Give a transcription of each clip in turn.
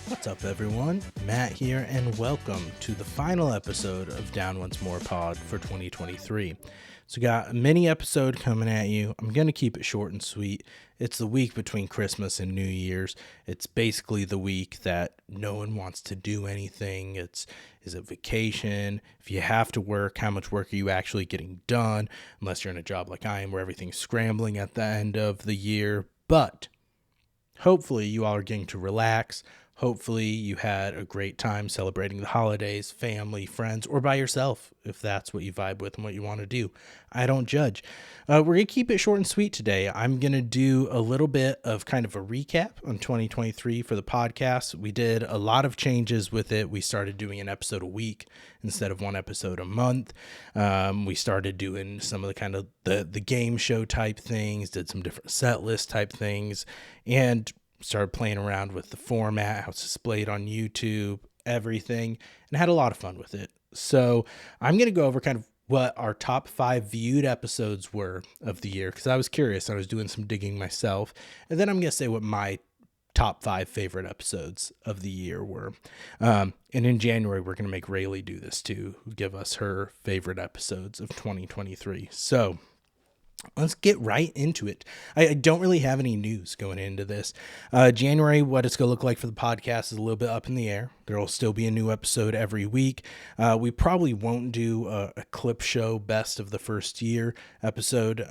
What's up, everyone? Matt here, and welcome to the final episode of Down Once More Pod for 2023. So, got a mini episode coming at you. I'm going to keep it short and sweet. It's the week between Christmas and New Year's. It's basically the week that no one wants to do anything. Is it vacation? If you have to work, how much work are you actually getting done? Unless you're in a job like I am where everything's scrambling at the end of the year. But hopefully you all are getting to relax. Hopefully you had a great time celebrating the holidays, family, friends, or by yourself, if that's what you vibe with and what you want to do. I don't judge. We're going to keep it short and sweet today. I'm going to do a little bit of kind of a recap on 2023 for the podcast. We did a lot of changes with it. We started doing an episode a week instead of one episode a month. We started doing some of the kind of the game show type things, did some different set list type things, and started playing around with the format, how it's displayed on YouTube, everything, and had a lot of fun with it. So I'm going to go over kind of what our top 5 viewed episodes were of the year, because I was curious. I was doing some digging myself. And then I'm going to say what my top 5 favorite episodes of the year were. And in January, we're going to make Rayleigh do this too, give us her favorite episodes of 2023. So let's get right into it. I don't really have any news going into this. January, what it's going to look like for the podcast is a little bit up in the air. There will still be a new episode every week. We probably won't do a clip show best of the first year episode.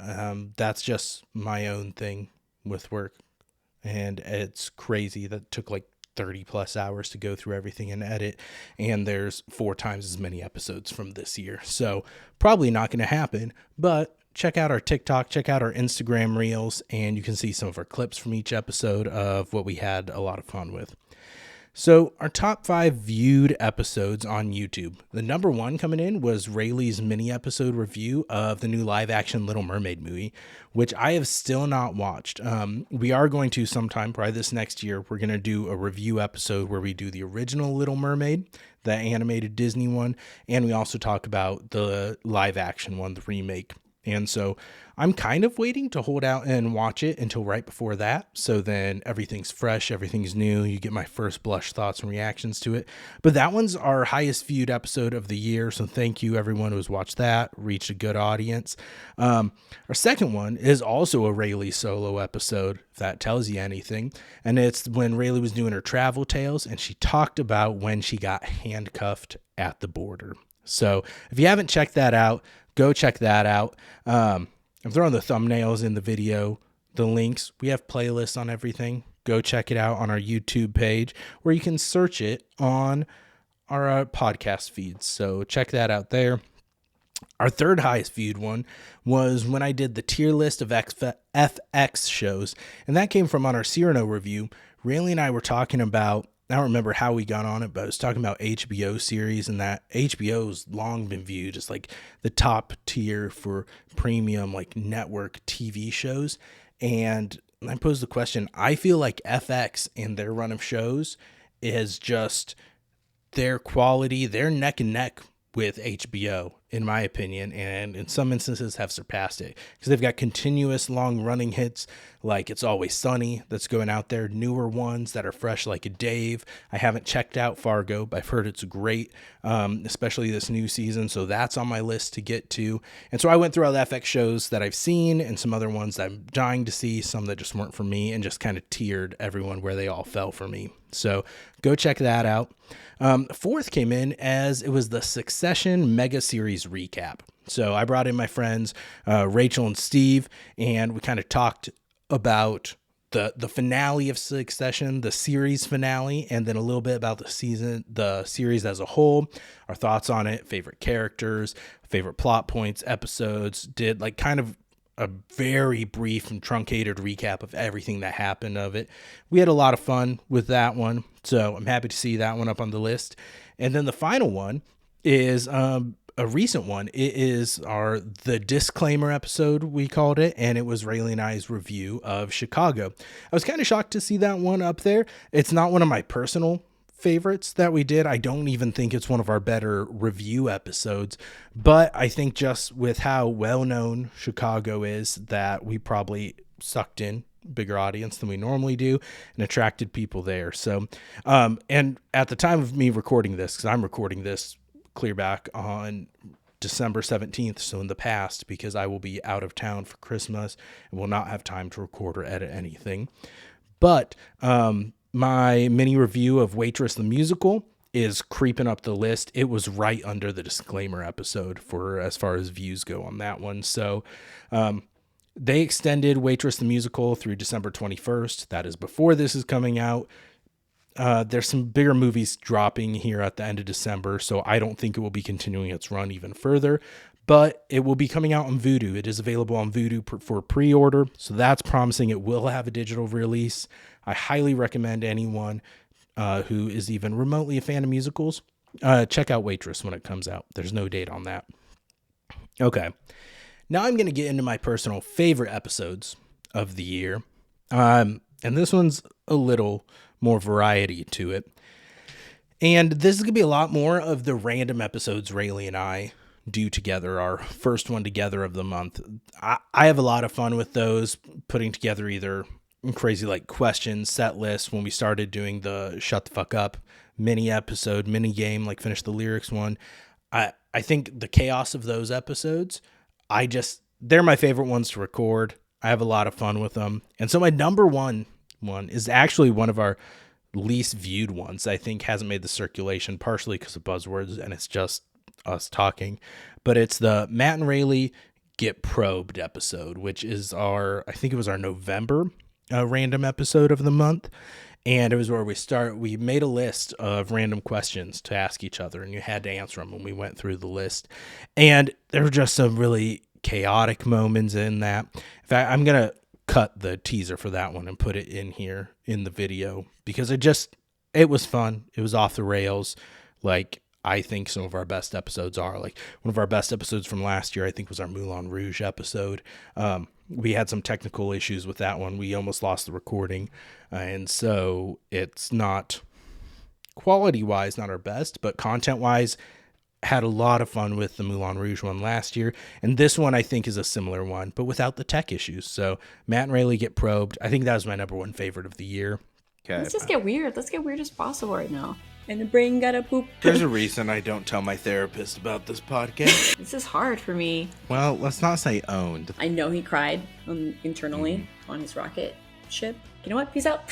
That's just my own thing with work. And it's crazy that it took like 30 plus hours to go through everything and edit, and there's 4 times as many episodes from this year. So probably not going to happen, but check out our TikTok, check out our Instagram reels, and you can see some of our clips from each episode of what we had a lot of fun with. So our top 5 viewed episodes on YouTube. The number 1 coming in was Rayleigh's mini episode review of the new live action Little Mermaid movie, which I have still not watched. We are going to sometime, probably this next year, we're going to do a review episode where we do the original Little Mermaid, the animated Disney one, and we also talk about the live action one, the remake. And so I'm kind of waiting to hold out and watch it until right before that. So then everything's fresh, everything's new. You get my first blush thoughts and reactions to it. But that one's our highest viewed episode of the year. So thank you everyone who's watched that, reached a good audience. Our second one is also a Rayleigh solo episode, if that tells you anything. And it's when Rayleigh was doing her travel tales and she talked about when she got handcuffed at the border. So if you haven't checked that out, go check that out. I'm throwing the thumbnails in the video, the links. We have playlists on everything. Go check it out on our YouTube page where you can search it on our podcast feeds. So check that out there. Our third highest viewed one was when I did the tier list of FX shows, and that came from on our Cyrano review. Rayleigh and I were talking about, I don't remember how we got on it, but I was talking about HBO series, and that HBO's long been viewed as like the top tier for premium, like network TV shows. And I posed the question, I feel like FX and their run of shows is just their quality, they're neck and neck with HBO, in my opinion, and in some instances have surpassed it because they've got continuous long running hits like It's Always Sunny that's going out there, newer ones that are fresh like a Dave. I haven't checked out Fargo, but I've heard it's great, especially this new season, so that's on my list to get to. And so I went through all the FX shows that I've seen and some other ones that I'm dying to see, some that just weren't for me, and just kind of tiered everyone where they all fell for me. So go check that out. Fourth came in as it was the Succession Mega Series recap. So I brought in my friends, Rachel and Steve, and we kind of talked about the finale of Succession, the series finale, and then a little bit about the series as a whole, our thoughts on it, favorite characters, favorite plot points, episodes, did like kind of a very brief and truncated recap of everything that happened of it. We had a lot of fun with that one, so I'm happy to see that one up on the list. And then the final one is a recent one. It is the disclaimer episode, we called it, and it was Rayleigh and I's review of Chicago. I was kind of shocked to see that one up there. It's not one of my personal favorites that we did. I don't even think it's one of our better review episodes, but I think just with how well known Chicago is, that we probably sucked in bigger audience than we normally do, and attracted people there. So, and at the time of me recording this, because I'm recording this clear back on December 17th, so in the past, because I will be out of town for Christmas and will not have time to record or edit anything. But my mini review of Waitress the Musical is creeping up the list. It was right under the disclaimer episode for as far as views go on that one. So they extended Waitress the Musical through December 21st. That is before this is coming out. There's some bigger movies dropping here at the end of December, so I don't think it will be continuing its run even further, but it will be coming out on Vudu. It is available on Vudu for pre-order, so that's promising it will have a digital release. I highly recommend anyone who is even remotely a fan of musicals, check out Waitress when it comes out. There's no date on that. Okay, now I'm going to get into my personal favorite episodes of the year, and this one's a little more variety to it. And this is going to be a lot more of the random episodes Rayleigh and I do together, our first one together of the month. I have a lot of fun with those, putting together either crazy like questions, set lists when we started doing the Shut the Fuck Up mini episode, mini game, like Finish the Lyrics one. I think the chaos of those episodes, they're my favorite ones to record. I have a lot of fun with them. And so my number one is actually one of our least viewed ones. I think hasn't made the circulation, partially because of buzzwords and it's just us talking, but it's the Matt and Rayleigh Get Probed episode, which is I think it was our November random episode of the month. And it was where we made a list of random questions to ask each other and you had to answer them when we went through the list. And there were just some really chaotic moments in that. In fact, I'm going to cut the teaser for that one and put it in here in the video because it was fun. It was off the rails. Like I think some of our best episodes are. Like one of our best episodes from last year, I think was our Moulin Rouge episode. We had some technical issues with that one. We almost lost the recording. And so it's not quality wise, not our best, but content wise, had a lot of fun with the Moulin Rouge one last year. And this one I think is a similar one, but without the tech issues. So Matt and Rayleigh Get Probed. I think that was my number one favorite of the year. Okay. Let's just get weird. Let's get weird as possible right now. And the brain gotta poop. There's a reason I don't tell my therapist about this podcast. This is hard for me. Well, let's not say owned. I know he cried internally on his rocket ship. You know what? Peace out.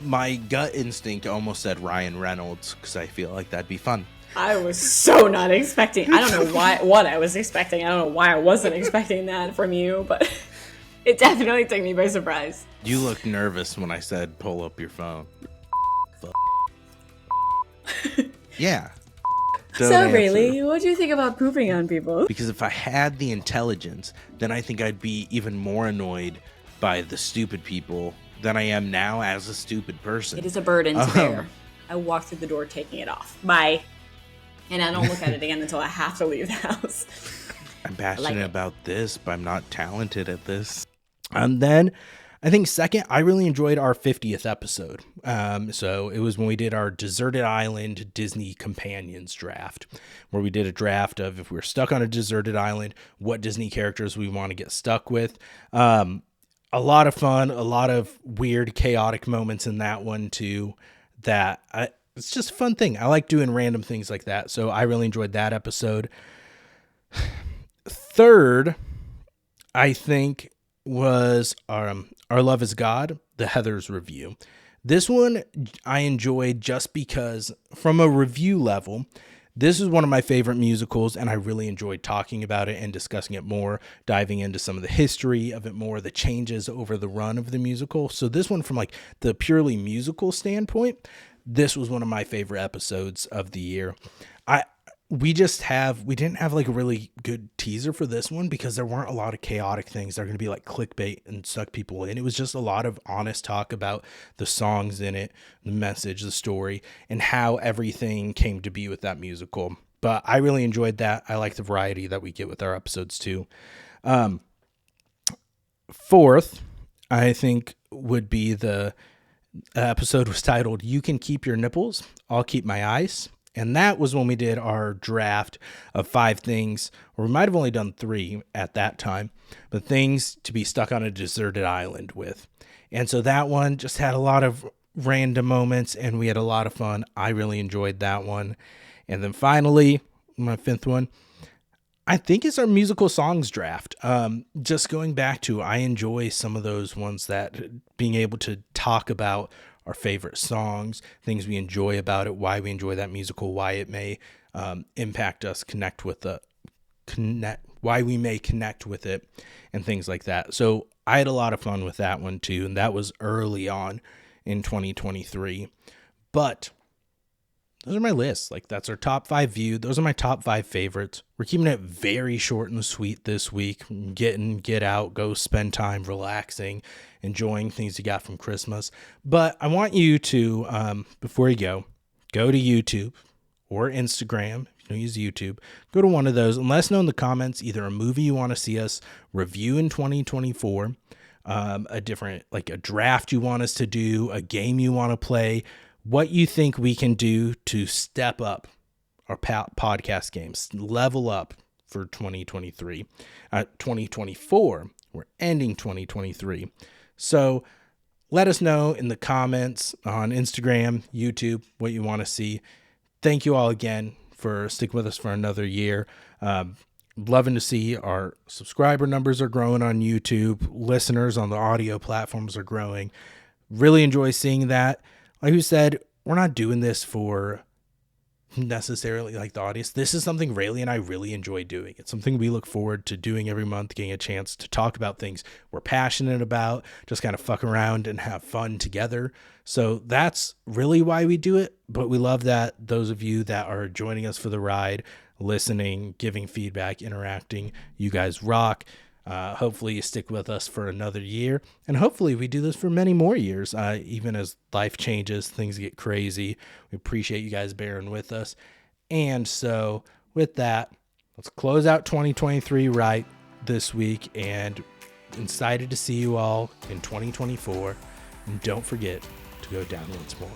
My gut instinct almost said Ryan Reynolds because I feel like that'd be fun. I was so not expecting. I don't know what I was expecting. I don't know why I wasn't expecting that from you, but it definitely took me by surprise. You looked nervous when I said pull up your phone. Yeah. So, Rayleigh, what do you think about pooping on people? Because if I had the intelligence, then I think I'd be even more annoyed by the stupid people than I am now as a stupid person. It is a burden to bear. I walk through the door taking it off. Bye. And I don't look at it again until I have to leave the house. I'm passionate about this, but I'm not talented at this. And then I think second, I really enjoyed our 50th episode. So it was when we did our Deserted Island Disney Companions draft, where we did a draft of if we were stuck on a deserted island, what Disney characters we want to get stuck with. A lot of fun, a lot of weird, chaotic moments in that one too. It's just a fun thing. I like doing random things like that. So I really enjoyed that episode. Third, I think, was Our Love is God, the Heathers review. This one I enjoyed just because from a review level, this is one of my favorite musicals and I really enjoyed talking about it and discussing it more, diving into some of the history of it more, the changes over the run of the musical. So this one from like the purely musical standpoint, this was one of my favorite episodes of the year. We didn't have like a really good teaser for this one because there weren't a lot of chaotic things that are going to be like clickbait and suck people in. It was just a lot of honest talk about the songs in it, the message, the story, and how everything came to be with that musical. But I really enjoyed that. I like the variety that we get with our episodes too. Fourth, I think would be the episode was titled "You Can Keep Your Nipples, I'll Keep My Eyes." And that was when we did our draft of 5 things, or we might have only done 3 at that time, but things to be stuck on a deserted island with. And so that one just had a lot of random moments and we had a lot of fun. I really enjoyed that one. And then finally, my 5th one, I think it's our musical songs draft. Just going back to, I enjoy some of those ones that being able to talk about our favorite songs, things we enjoy about it, why we enjoy that musical, why it may impact us, why we may connect with it, and things like that. So I had a lot of fun with that one too, and that was early on in 2023. But those are my lists. Like, that's our top 5 view. Those are my top 5 favorites. We're keeping it very short and sweet this week. Get out, go spend time relaxing, enjoying things you got from Christmas. But I want you to, before you go to YouTube or Instagram. If you don't use YouTube, go to one of those and let us know in the comments either a movie you want to see us review in 2024, a different, like a draft you want us to do, a game you want to play, what you think we can do to step up our podcast games, level up for 2023, 2024. We're ending 2023. So let us know in the comments on Instagram, YouTube, what you want to see. Thank you all again for sticking with us for another year. Loving to see our subscriber numbers are growing on YouTube. Listeners on the audio platforms are growing. Really enjoy seeing that. Like we said, we're not doing this for necessarily like the audience. This is something Rayleigh and I really enjoy doing. It's something we look forward to doing every month, getting a chance to talk about things we're passionate about, just kind of fuck around and have fun together. So that's really why we do it. But we love that those of you that are joining us for the ride, listening, giving feedback, interacting, you guys rock. Hopefully you stick with us for another year, and hopefully we do this for many more years, even as life changes, things get crazy. We appreciate you guys bearing with us. And so with that, let's close out 2023 right this week, and excited to see you all in 2024. And don't forget to go down once more.